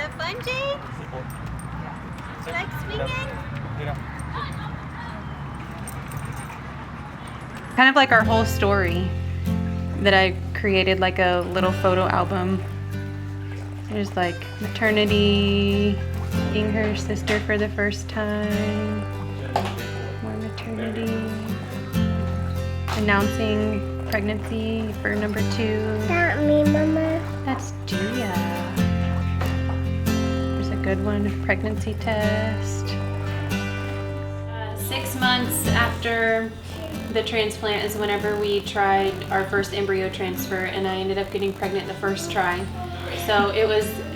that fun, Jade? You like swinging? Kind of like our whole story that I created, like a little photo album. There's like maternity, seeing her sister for the first time, more maternity, announcing pregnancy for number 2. Not me, Mama. That's Gia. There's a good one, pregnancy test. 6 months after the transplant is whenever we tried our first embryo transfer, and I ended up getting pregnant the first try. So it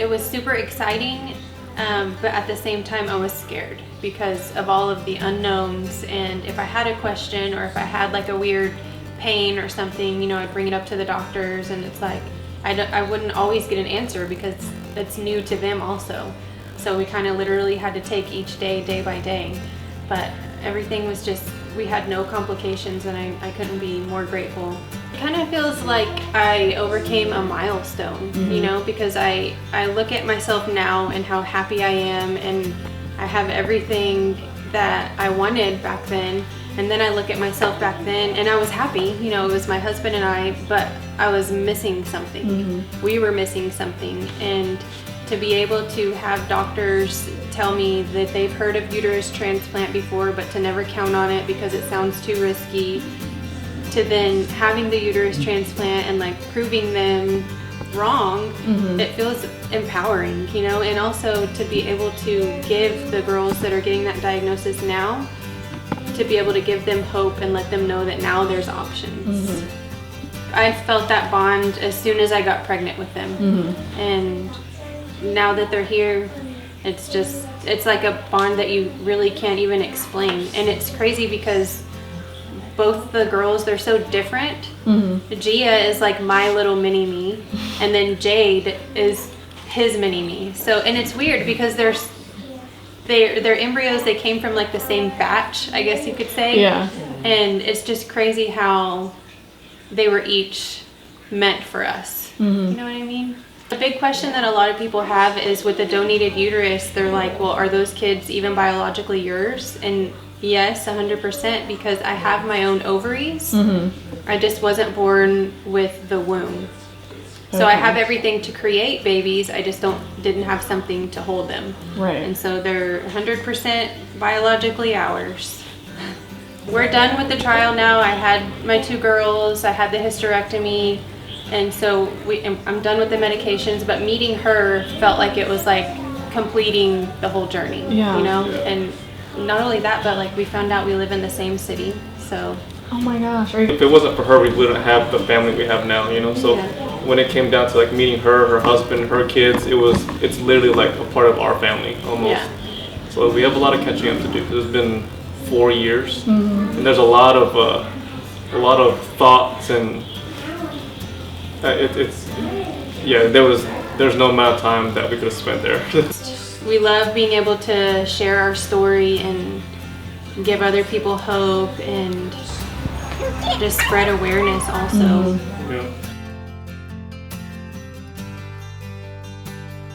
was super exciting, but at the same time I was scared because of all of the unknowns, and if I had a question or if I had like a weird pain or something, you know, I'd bring it up to the doctors, and it's like I wouldn't always get an answer because it's new to them also. So we kind of literally had to take each day, day by day, but everything was just, we had no complications, and I couldn't be more grateful. It kind of feels like I overcame a milestone, you know, because I look at myself now and how happy I am, and I have everything that I wanted back then. And then I look at myself back then, and I was happy, you know, it was my husband and I, but I was missing something. We were missing something, and to be able to have doctors tell me that they've heard of uterus transplant before, but to never count on it because it sounds too risky, to then having the uterus transplant and like proving them wrong, it feels empowering, you know, and also to be able to give the girls that are getting that diagnosis now, to be able to give them hope and let them know that now there's options. I felt that bond as soon as I got pregnant with them, and now that they're here, it's like a bond that you really can't even explain. And it's crazy because both the girls, they're so different. Gia is like my little mini me, and then Jade is his mini me. So, and it's weird because they're embryos, they came from like the same batch, I guess you could say. Yeah. And it's just crazy how they were each meant for us. You know what I mean? The big question that a lot of people have is with the donated uterus, they're like, well, are those kids even biologically yours? And yes, 100%, because I have my own ovaries. I just wasn't born with the womb. So I have everything to create babies, I just didn't have something to hold them. Right. And so they're 100% biologically ours. We're done with the trial now. I had my 2 girls, I had the hysterectomy, and so I'm done with the medications, but meeting her felt like it was like completing the whole journey, you know? And not only that, but like we found out we live in the same city, so. Oh my gosh. Right. If it wasn't for her, we wouldn't have the family we have now, you know? So when it came down to like meeting her husband, her kids, it's literally like a part of our family almost. So we have a lot of catching up to do. It's been 4 years, and there's a lot of thoughts, and there's no amount of time that we could have spent there. We love being able to share our story and give other people hope and just spread awareness also. Yeah.